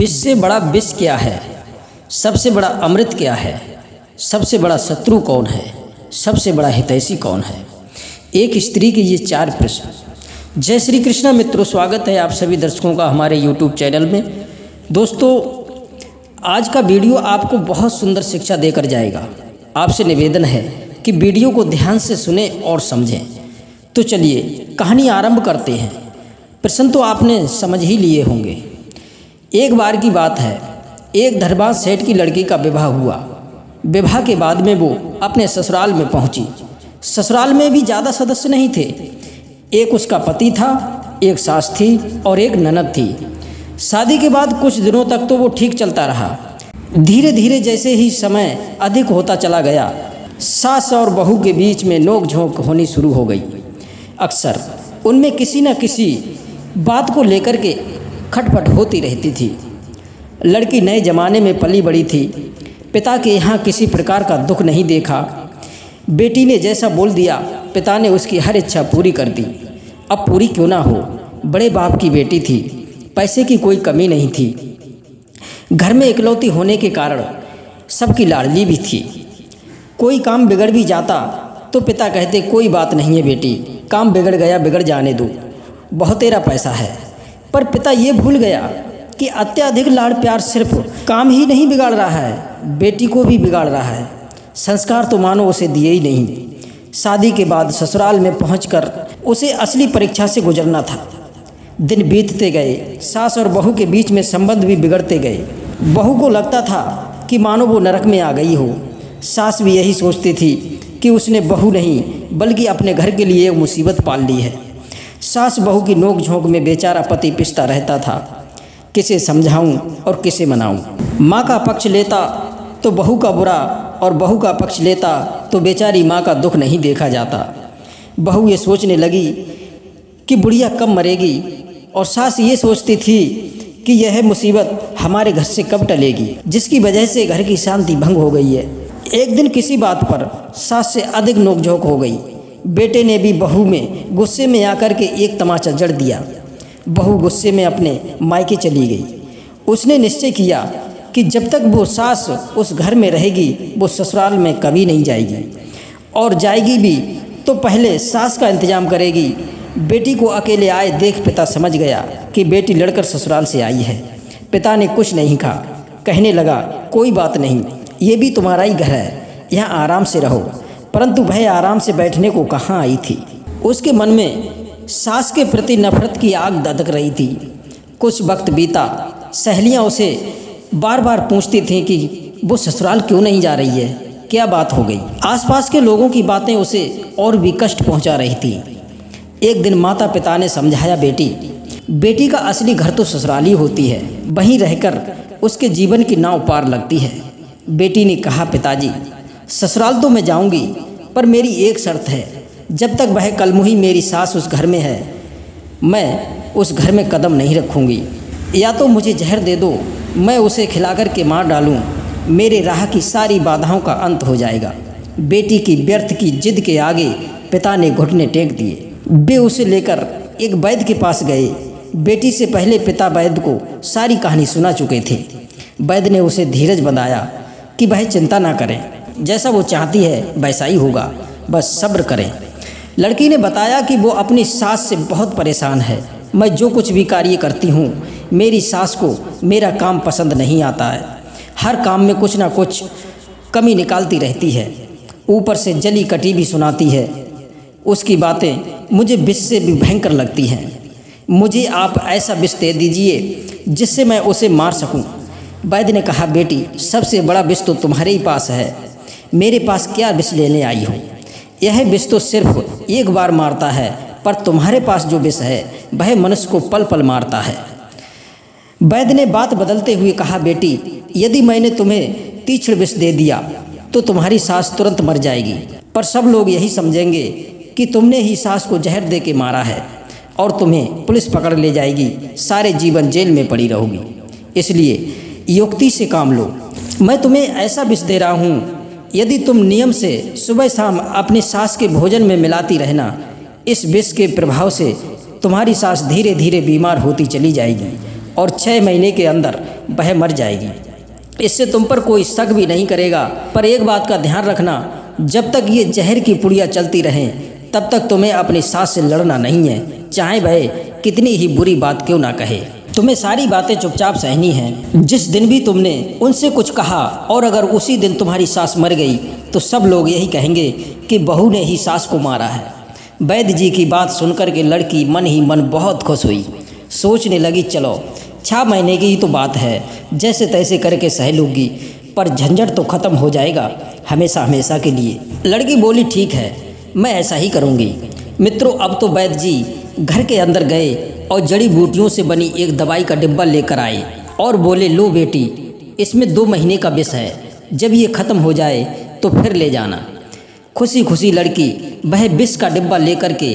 विष से बड़ा विष क्या है, सबसे बड़ा अमृत क्या है, सबसे बड़ा शत्रु कौन है, सबसे बड़ा हितैषी कौन है। एक स्त्री के ये 4 प्रश्न। जय श्री कृष्णा मित्रों, स्वागत है आप सभी दर्शकों का हमारे YouTube चैनल में। दोस्तों, आज का वीडियो आपको बहुत सुंदर शिक्षा देकर जाएगा। आपसे निवेदन है कि वीडियो को ध्यान से सुने और समझें। तो चलिए कहानी आरंभ करते हैं। प्रश्न तो आपने समझ ही लिए होंगे। एक बार की बात है, एक धनबाद सेठ की लड़की का विवाह हुआ। विवाह के बाद में वो अपने ससुराल में पहुंची। ससुराल में भी ज़्यादा सदस्य नहीं थे। एक उसका पति था, एक सास थी और एक ननद थी। शादी के बाद कुछ दिनों तक तो वो ठीक चलता रहा। धीरे धीरे जैसे ही समय अधिक होता चला गया, सास और बहू के बीच में नोक झोंक होनी शुरू हो गई। अक्सर उनमें किसी न किसी बात को लेकर के खटपट होती रहती थी। लड़की नए ज़माने में पली बड़ी थी। पिता के यहाँ किसी प्रकार का दुख नहीं देखा। बेटी ने जैसा बोल दिया, पिता ने उसकी हर इच्छा पूरी कर दी। अब पूरी क्यों ना हो, बड़े बाप की बेटी थी, पैसे की कोई कमी नहीं थी। घर में इकलौती होने के कारण सबकी लाडली भी थी। कोई काम बिगड़ भी जाता तो पिता कहते, कोई बात नहीं है बेटी, काम बिगड़ गया बिगड़ जाने दो, बहुत तेरा पैसा है। पर पिता ये भूल गया कि अत्यधिक लाड़ प्यार सिर्फ काम ही नहीं बिगाड़ रहा है, बेटी को भी बिगाड़ रहा है। संस्कार तो मानो उसे दिए ही नहीं। शादी के बाद ससुराल में पहुंचकर उसे असली परीक्षा से गुजरना था। दिन बीतते गए, सास और बहू के बीच में संबंध भी बिगड़ते गए। बहू को लगता था कि मानो वो नरक में आ गई हो। सास भी यही सोचती थी कि उसने बहू नहीं बल्कि अपने घर के लिए एक मुसीबत पाल ली है। सास बहू की नोक झोंक में बेचारा पति पिसता रहता था। किसे समझाऊं और किसे मनाऊं। माँ का पक्ष लेता तो बहू का बुरा, और बहू का पक्ष लेता तो बेचारी माँ का दुख नहीं देखा जाता। बहू ये सोचने लगी कि बुढ़िया कब मरेगी, और सास ये सोचती थी कि यह मुसीबत हमारे घर से कब टलेगी, जिसकी वजह से घर की शांति भंग हो गई है। एक दिन किसी बात पर सास से अधिक नोकझोंक हो गई। बेटे ने भी बहू में गुस्से में आकर के एक तमाचा जड़ दिया। बहू गुस्से में अपने मायके चली गई। उसने निश्चय किया कि जब तक वो सास उस घर में रहेगी वो ससुराल में कभी नहीं जाएगी, और जाएगी भी तो पहले सास का इंतजाम करेगी। बेटी को अकेले आए देख पिता समझ गया कि बेटी लड़कर ससुराल से आई है। पिता ने कुछ नहीं कहा, कहने लगा, कोई बात नहीं, ये भी तुम्हारा ही घर है, यहाँ आराम से रहो। परंतु वह आराम से बैठने को कहाँ आई थी। उसके मन में सास के प्रति नफरत की आग धधक रही थी। कुछ वक्त बीता, सहेलियाँ उसे बार बार पूछती थीं कि वो ससुराल क्यों नहीं जा रही है, क्या बात हो गई। आसपास के लोगों की बातें उसे और भी कष्ट पहुंचा रही थी। एक दिन माता पिता ने समझाया, बेटी का असली घर तो ससुराल ही होती है, वहीं रहकर उसके जीवन की नाव पार लगती है। बेटी ने कहा, पिताजी ससुराल तो मैं जाऊंगी, पर मेरी एक शर्त है, जब तक वह कलमुही मेरी सास उस घर में है, मैं उस घर में कदम नहीं रखूंगी। या तो मुझे जहर दे दो, मैं उसे खिलाकर के मार डालूं, मेरे राह की सारी बाधाओं का अंत हो जाएगा। बेटी की व्यर्थ की जिद के आगे पिता ने घुटने टेक दिए। वे उसे लेकर एक वैद्य के पास गए। बेटी से पहले पिता वैद्य को सारी कहानी सुना चुके थे। वैद्य ने उसे धीरज बंधाया कि वह चिंता ना करें, जैसा वो चाहती है वैसा ही होगा, बस सब्र करें। लड़की ने बताया कि वो अपनी सास से बहुत परेशान है। मैं जो कुछ भी कार्य करती हूँ, मेरी सास को मेरा काम पसंद नहीं आता है। हर काम में कुछ ना कुछ कमी निकालती रहती है, ऊपर से जली कटी भी सुनाती है। उसकी बातें मुझे विष से भी भयंकर लगती हैं। मुझे आप ऐसा विष दे दीजिए जिससे मैं उसे मार सकूं। वैद्य ने कहा, बेटी सबसे बड़ा विष तो तुम्हारे ही पास है, मेरे पास क्या विष लेने आई हो। यह विष तो सिर्फ एक बार मारता है, पर तुम्हारे पास जो विष है वह मनुष्य को पल पल मारता है। वैद्य ने बात बदलते हुए कहा, बेटी यदि मैंने तुम्हें तीक्ष्ण विष दे दिया तो तुम्हारी सास तुरंत मर जाएगी, पर सब लोग यही समझेंगे कि तुमने ही सास को जहर दे के मारा है, और तुम्हें पुलिस पकड़ ले जाएगी, सारे जीवन जेल में पड़ी रहोगी। इसलिए युक्ति से काम लो। मैं तुम्हें ऐसा विष दे रहा हूँ, यदि तुम नियम से सुबह शाम अपनी सास के भोजन में मिलाती रहना, इस विष के प्रभाव से तुम्हारी सास धीरे धीरे बीमार होती चली जाएगी और 6 महीने के अंदर वह मर जाएगी। इससे तुम पर कोई शक भी नहीं करेगा। पर एक बात का ध्यान रखना, जब तक ये जहर की पुड़िया चलती रहें तब तक तुम्हें अपनी सास से लड़ना नहीं है, चाहे वह कितनी ही बुरी बात क्यों ना कहे। तुम्हें सारी बातें चुपचाप सहनी हैं। जिस दिन भी तुमने उनसे कुछ कहा और अगर उसी दिन तुम्हारी सास मर गई तो सब लोग यही कहेंगे कि बहू ने ही सास को मारा है। वैद्य जी की बात सुनकर के लड़की मन ही मन बहुत खुश हुई। सोचने लगी, चलो 6 महीने की ही तो बात है, जैसे तैसे करके सह लूँगी, पर झंझट तो ख़त्म हो जाएगा हमेशा हमेशा के लिए। लड़की बोली, ठीक है, मैं ऐसा ही करूँगी। मित्रों, अब तो वैद्य जी घर के अंदर गए और जड़ी बूटियों से बनी एक दवाई का डिब्बा लेकर आए और बोले, लो बेटी, इसमें 2 महीने का विष है, जब ये ख़त्म हो जाए तो फिर ले जाना। खुशी खुशी लड़की वह विष का डिब्बा लेकर के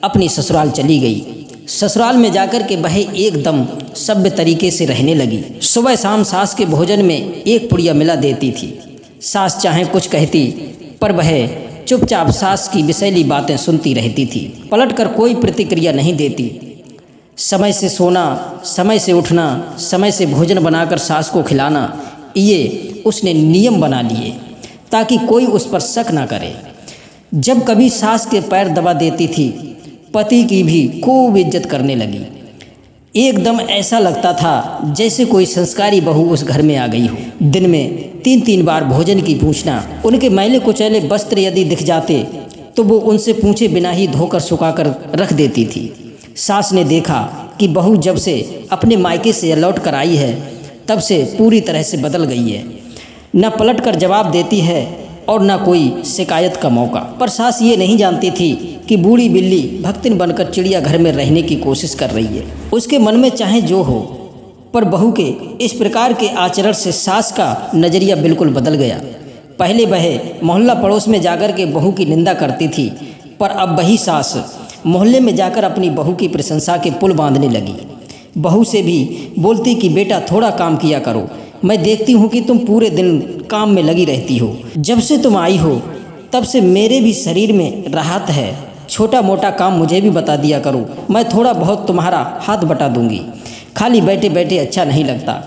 अपनी ससुराल चली गई। ससुराल में जाकर के वह एकदम सभ्य तरीके से रहने लगी। सुबह शाम सास के भोजन में एक पुड़िया मिला देती थी। सास चाहे कुछ कहती पर वह चुपचाप सास की विषैली बातें सुनती रहती थी, पलटकर कोई प्रतिक्रिया नहीं देती। समय से सोना, समय से उठना, समय से भोजन बनाकर सास को खिलाना, ये उसने नियम बना लिए ताकि कोई उस पर शक ना करे। जब कभी सास के पैर दबा देती थी, पति की भी खूब इज्जत करने लगी। एकदम ऐसा लगता था जैसे कोई संस्कारी बहू उस घर में आ गई हो। दिन में 3-3 बार भोजन की पूछना। उनके मैले कुचैले वस्त्र यदि दिख जाते तो वो उनसे पूछे बिना ही धोकर सुखाकर रख देती थी। सास ने देखा कि बहू जब से अपने मायके से लौट कर आई है तब से पूरी तरह से बदल गई है। न पलट कर जवाब देती है और न कोई शिकायत का मौका। पर सास ये नहीं जानती थी कि बूढ़ी बिल्ली भक्तिन बनकर चिड़िया घर में रहने की कोशिश कर रही है। उसके मन में चाहे जो हो, पर बहू के इस प्रकार के आचरण से सास का नज़रिया बिल्कुल बदल गया। पहले वह मोहल्ला पड़ोस में जाकर के बहू की निंदा करती थी, पर अब वही सास मोहल्ले में जाकर अपनी बहू की प्रशंसा के पुल बांधने लगी। बहू से भी बोलती कि बेटा थोड़ा काम किया करो, मैं देखती हूँ कि तुम पूरे दिन काम में लगी रहती हो। जब से तुम आई हो तब से मेरे भी शरीर में राहत है, छोटा मोटा काम मुझे भी बता दिया करो, मैं थोड़ा बहुत तुम्हारा हाथ बटा दूंगी, खाली बैठे बैठे अच्छा नहीं लगता।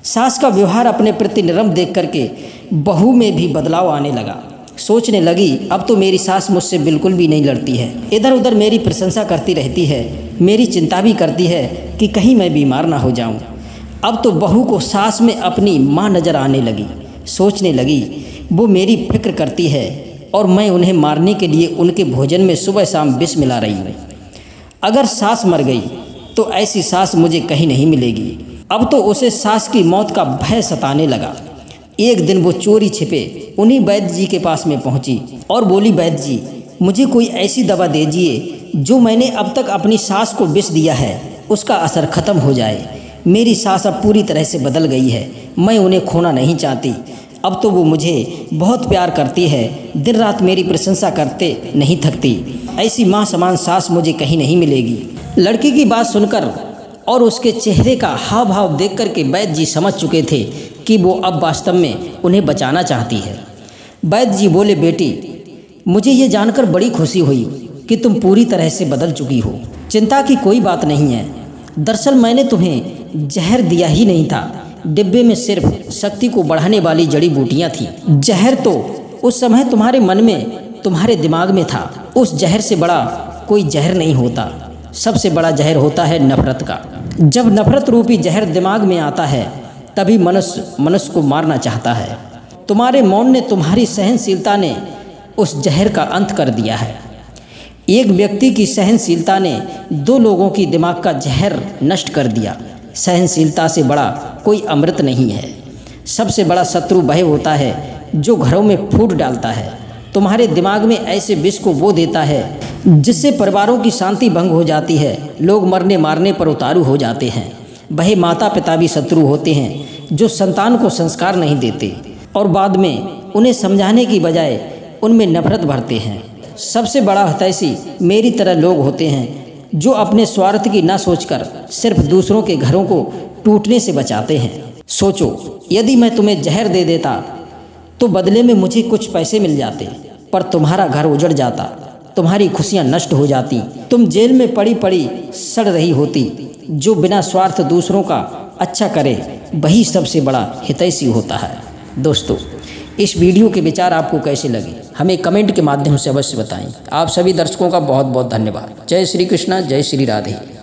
सास का व्यवहार अपने प्रति नरम देख करके बहू में भी बदलाव आने लगा। सोचने लगी, अब तो मेरी सास मुझसे बिल्कुल भी नहीं लड़ती है, इधर उधर मेरी प्रशंसा करती रहती है, मेरी चिंता भी करती है कि कहीं मैं बीमार ना हो जाऊं। अब तो बहू को सास में अपनी माँ नज़र आने लगी। सोचने लगी, वो मेरी फिक्र करती है और मैं उन्हें मारने के लिए उनके भोजन में सुबह शाम विष मिला रही हूँ। अगर सास मर गई तो ऐसी सास मुझे कहीं नहीं मिलेगी। अब तो उसे सास की मौत का भय सताने लगा। एक दिन वो चोरी छिपे उन्हीं वैद्य जी के पास में पहुंची और बोली, वैद्य जी, मुझे कोई ऐसी दवा दीजिए जो मैंने अब तक अपनी सास को विष दिया है उसका असर खत्म हो जाए। मेरी सास अब पूरी तरह से बदल गई है, मैं उन्हें खोना नहीं चाहती। अब तो वो मुझे बहुत प्यार करती है, दिन रात मेरी प्रशंसा करते नहीं थकती। ऐसी माँ समान सास मुझे कहीं नहीं मिलेगी। लड़की की बात सुनकर और उसके चेहरे का हाव भाव देख कर के वैद्य जी समझ चुके थे कि वो अब वास्तव में उन्हें बचाना चाहती है। वैद्य जी बोले, बेटी, मुझे ये जानकर बड़ी खुशी हुई कि तुम पूरी तरह से बदल चुकी हो। चिंता की कोई बात नहीं है। दरअसल मैंने तुम्हें जहर दिया ही नहीं था, डिब्बे में सिर्फ शक्ति को बढ़ाने वाली जड़ी बूटियाँ थी। जहर तो उस समय तुम्हारे मन में, तुम्हारे दिमाग में था। उस जहर से बड़ा कोई जहर नहीं होता। सबसे बड़ा जहर होता है नफरत का। जब नफरत रूपी जहर दिमाग में आता है तभी मनुष्य को मारना चाहता है। तुम्हारे मौन ने, तुम्हारी सहनशीलता ने उस जहर का अंत कर दिया है। एक व्यक्ति की सहनशीलता ने 2 लोगों की दिमाग का जहर नष्ट कर दिया। सहनशीलता से बड़ा कोई अमृत नहीं है। सबसे बड़ा शत्रु वह होता है जो घरों में फूट डालता है। तुम्हारे दिमाग में ऐसे विष को वो देता है जिससे परिवारों की शांति भंग हो जाती है, लोग मरने मारने पर उतारू हो जाते हैं। वही माता पिता भी शत्रु होते हैं जो संतान को संस्कार नहीं देते और बाद में उन्हें समझाने की बजाय उनमें नफरत भरते हैं। सबसे बड़ा हितैषी मेरी तरह लोग होते हैं जो अपने स्वार्थ की ना सोचकर सिर्फ दूसरों के घरों को टूटने से बचाते हैं। सोचो, यदि मैं तुम्हें जहर दे देता तो बदले में मुझे कुछ पैसे मिल जाते, पर तुम्हारा घर उजड़ जाता, तुम्हारी खुशियां नष्ट हो जाती, तुम जेल में पड़ी पड़ी सड़ रही होती। जो बिना स्वार्थ दूसरों का अच्छा करे वही सबसे बड़ा हितैषी होता है। दोस्तों, इस वीडियो के विचार आपको कैसे लगे हमें कमेंट के माध्यम से अवश्य बताएं। आप सभी दर्शकों का बहुत बहुत धन्यवाद। जय श्री कृष्णा, जय श्री राधे।